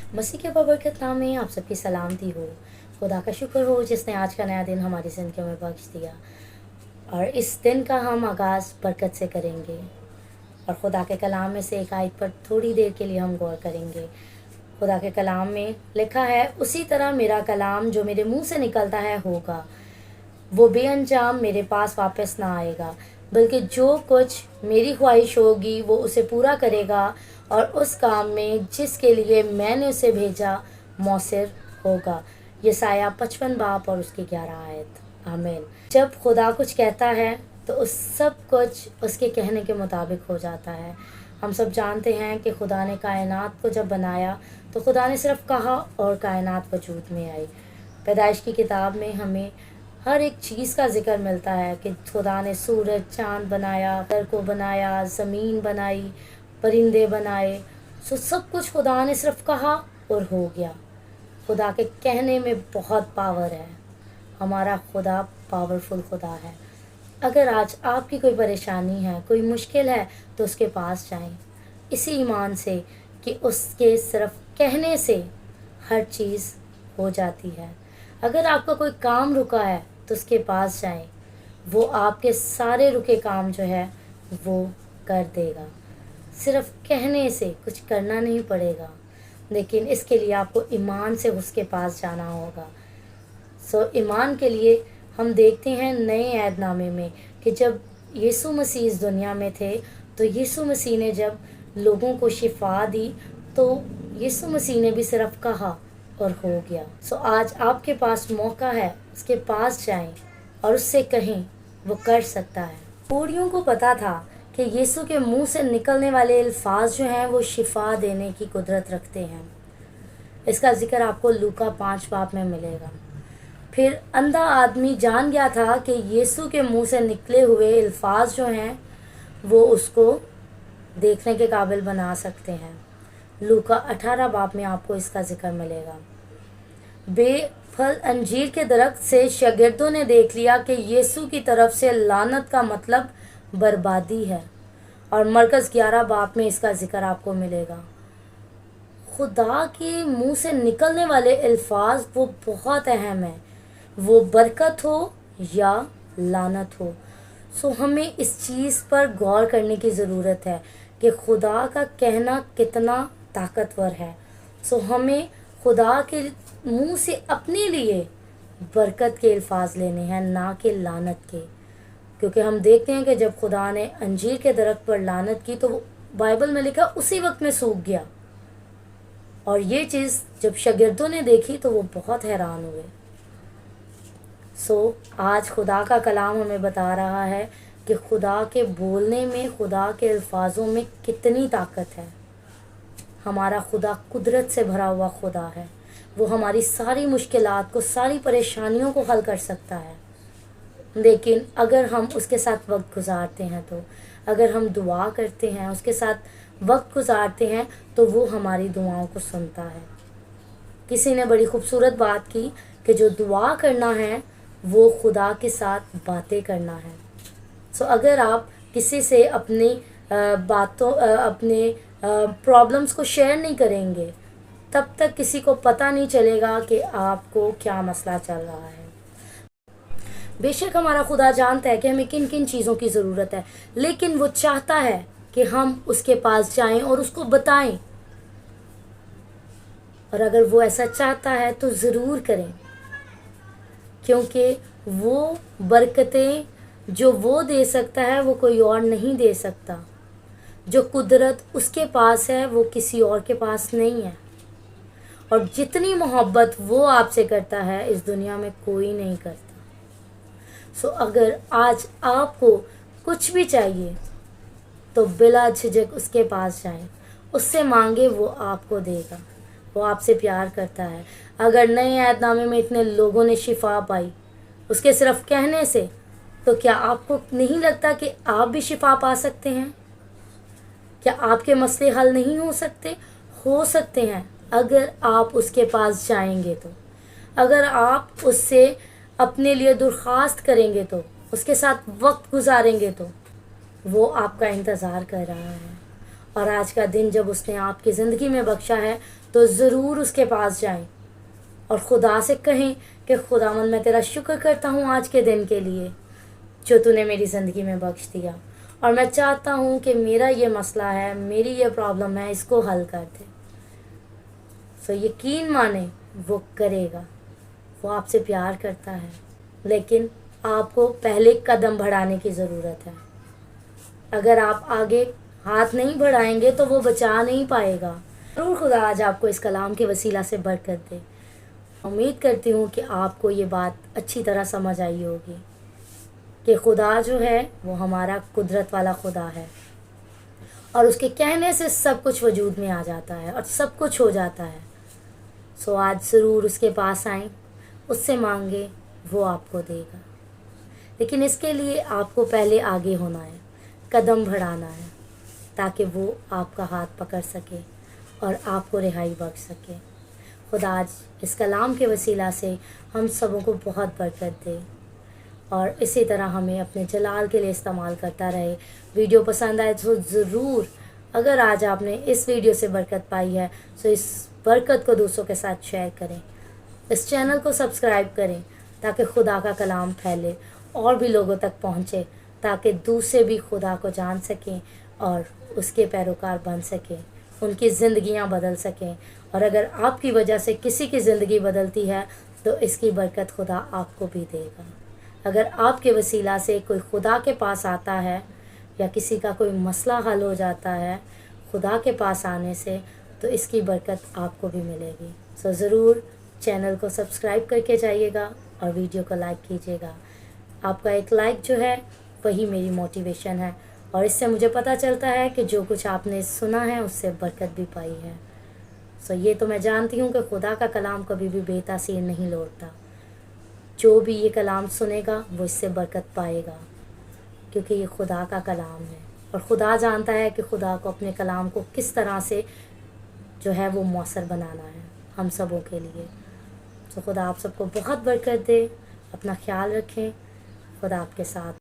मसीह के बबरकत नाम में आप सबकी सलामती हो। खुदा का शुक्र हो जिसने आज का नया दिन हमारी ज़िंदगी में बख्श दिया, और इस दिन का हम आगाज़ बरकत से करेंगे। और खुदा के कलाम में से एक आयत पर थोड़ी देर के लिए हम गौर करेंगे। खुदा के कलाम में लिखा है, उसी तरह मेरा कलाम जो मेरे मुंह से निकलता है होगा, वो बेअंजाम मेरे पास वापस ना आएगा, बल्कि जो कुछ मेरी ख्वाहिश होगी वो उसे पूरा करेगा और उस काम में जिसके लिए मैंने उसे भेजा मौसर होगा। यसाया 55 बाब और उसकी 11 आयत। आमीन। जब खुदा कुछ कहता है तो उस सब कुछ उसके कहने के मुताबिक हो जाता है। हम सब जानते हैं कि खुदा ने कायनात को जब बनाया तो खुदा ने सिर्फ कहा और कायनात वजूद में आई। पैदाइश की किताब में हमें हर एक चीज़ का जिक्र मिलता है कि खुदा ने सूरज चाँद बनाया, घर को बनाया, ज़मीन बनाई, परिंदे बनाए। सब कुछ खुदा ने सिर्फ कहा और हो गया। खुदा के कहने में बहुत पावर है। हमारा खुदा पावरफुल खुदा है। अगर आज आपकी कोई परेशानी है, कोई मुश्किल है, तो उसके पास जाएं इसी ईमान से कि उसके सिर्फ कहने से हर चीज़ हो जाती है। अगर आपका कोई काम रुका है तो उसके पास जाएं, वो आपके सारे रुके काम जो है वो कर देगा। सिर्फ कहने से कुछ करना नहीं पड़ेगा, लेकिन इसके लिए आपको ईमान से उसके पास जाना होगा। ईमान के लिए हम देखते हैं नए ऐहदनामे में कि जब यीशु मसीह इस दुनिया में थे तो यीशु मसीह ने जब लोगों को शिफा दी तो यीशु मसीह ने भी सिर्फ कहा और हो गया। आज आपके पास मौका है, उसके पास जाएं और उससे कहें, वो कर सकता है। पूरियों को पता था कि यीशु के मुंह से निकलने वाले अल्फाज जो हैं वो शिफा देने की कुदरत रखते हैं। इसका जिक्र आपको लूका 5 बाब में मिलेगा। फिर अंधा आदमी जान गया था कि यीशु के मुंह से निकले हुए अल्फाज जो हैं वो उसको देखने के काबिल बना सकते हैं। लूका 18 बाब में आपको इसका जिक्र मिलेगा। बेफल अंजीर के दरख्त से शागिर्दों ने देख लिया कि यीशु की तरफ से लानत का मतलब बर्बादी है, और मरकज़ 11 बाब में इसका जिक्र आपको मिलेगा। खुदा के मुंह से निकलने वाले अल्फाज वो बहुत अहम है, वो बरकत हो या लानत हो। हमें इस चीज़ पर गौर करने की ज़रूरत है कि खुदा का कहना कितना ताकतवर है। हमें खुदा के मुंह से अपने लिए बरकत के अल्फाज लेने हैं, ना कि लानत के। क्योंकि हम देखते हैं कि जब खुदा ने अंजीर के दरख्त पर लानत की तो बाइबल में लिखा उसी वक्त में सूख गया, और ये चीज़ जब शागिर्दों ने देखी तो वो बहुत हैरान हुए। आज खुदा का कलाम हमें बता रहा है कि खुदा के बोलने में, खुदा के अल्फाजों में कितनी ताकत है। हमारा खुदा कुदरत से भरा हुआ खुदा है। वो हमारी सारी मुश्किलात को, सारी परेशानियों को हल कर सकता है। लेकिन अगर हम उसके साथ वक्त गुजारते हैं, तो अगर हम दुआ करते हैं, उसके साथ वक्त गुजारते हैं, तो वो हमारी दुआओं को सुनता है। किसी ने बड़ी खूबसूरत बात की कि जो दुआ करना है वो खुदा के साथ बातें करना है। अगर आप किसी से अपनी अपने प्रॉब्लम्स को शेयर नहीं करेंगे, तब तक किसी को पता नहीं चलेगा कि आपको क्या मसला चल रहा है। बेशक हमारा खुदा जानता है कि हमें किन किन चीज़ों की ज़रूरत है, लेकिन वो चाहता है कि हम उसके पास जाएं और उसको बताएं। और अगर वो ऐसा चाहता है तो ज़रूर करें, क्योंकि वो बरकतें जो वो दे सकता है वो कोई और नहीं दे सकता। जो कुदरत उसके पास है वो किसी और के पास नहीं है। और जितनी मोहब्बत वो आपसे करता है इस दुनिया में कोई नहीं करता। अगर आज आपको कुछ भी चाहिए तो बिला झिझक उसके पास जाएं, उससे मांगे, वो आपको देगा। वो आपसे प्यार करता है। अगर नए ऐहदनामे में इतने लोगों ने शिफा पाई उसके सिर्फ कहने से, तो क्या आपको नहीं लगता कि आप भी शिफा पा सकते हैं? क्या आपके मसले हल नहीं हो सकते? हो सकते हैं, अगर आप उसके पास जाएंगे तो। अगर आप उससे अपने लिए दरख्वास्त करेंगे तो, उसके साथ वक्त गुजारेंगे तो वो आपका इंतज़ार कर रहा है। اور آج کا دن جب اس نے آپ کی زندگی میں بخشا ہے تو ضرور اس کے پاس جائیں اور خدا سے کہیں کہ خداوند میں تیرا شکر کرتا ہوں آج کے دن کے لیے جو تو نے میری زندگی میں بخش دیا، اور میں چاہتا ہوں کہ میرا یہ مسئلہ ہے، میری یہ پرابلم ہے، اس کو حل کر دے۔ سو یقین مانیں وہ کرے گا، وہ آپ سے پیار کرتا ہے، لیکن آپ کو پہلے قدم بڑھانے کی ضرورت ہے۔ اگر آپ آگے ہاتھ نہیں بڑھائیں گے تو وہ بچا نہیں پائے گا۔ ضرور خدا آج آپ کو اس کلام کے وسیلہ سے برکت دے۔ امید کرتی ہوں کہ آپ کو یہ بات اچھی طرح سمجھ آئی ہوگی کہ خدا جو ہے وہ ہمارا قدرت والا خدا ہے، اور اس کے کہنے سے سب کچھ وجود میں آ جاتا ہے اور سب کچھ ہو جاتا ہے۔ سو آج ضرور اس کے پاس آئیں، اس سے مانگے، وہ آپ کو دے گا، لیکن اس کے لیے آپ کو پہلے آگے ہونا ہے، قدم بڑھانا ہے، تاکہ وہ آپ کا ہاتھ پکڑ سکے اور آپ کو رہائی بخش سکے۔ خدا آج اس کلام کے وسیلہ سے ہم سبوں کو بہت برکت دے، اور اسی طرح ہمیں اپنے جلال کے لیے استعمال کرتا رہے۔ ویڈیو پسند آئے تو ضرور، اگر آج آپ نے اس ویڈیو سے برکت پائی ہے تو اس برکت کو دوسروں کے ساتھ شیئر کریں، اس چینل کو سبسکرائب کریں تاکہ خدا کا کلام پھیلے اور بھی لوگوں تک پہنچے، تاکہ دوسرے بھی خدا کو جان سکیں اور اس کے پیروکار بن سکیں، ان کی زندگیاں بدل سکیں۔ اور اگر آپ کی وجہ سے کسی کی زندگی بدلتی ہے تو اس کی برکت خدا آپ کو بھی دے گا۔ اگر آپ کے وسیلہ سے کوئی خدا کے پاس آتا ہے یا کسی کا کوئی مسئلہ حل ہو جاتا ہے خدا کے پاس آنے سے، تو اس کی برکت آپ کو بھی ملے گی۔ سو ضرور چینل کو سبسکرائب کر کے جائیے گا اور ویڈیو کو لائک کیجیے گا۔ آپ کا ایک لائک جو ہے وہی میری موٹیویشن ہے، اور اس سے مجھے پتہ چلتا ہے کہ جو کچھ آپ نے سنا ہے اس سے برکت بھی پائی ہے۔ سو یہ تو میں جانتی ہوں کہ خدا کا کلام کبھی بھی بے تاثیر نہیں لوٹتا۔ جو بھی یہ کلام سنے گا وہ اس سے برکت پائے گا، کیونکہ یہ خدا کا کلام ہے، اور خدا جانتا ہے کہ خدا کو اپنے کلام کو کس طرح سے جو ہے وہ مؤثر بنانا ہے ہم سبوں کے لیے۔ تو خدا آپ سب کو بہت برکت دے، اپنا خیال رکھیں، خدا آپ کے ساتھ۔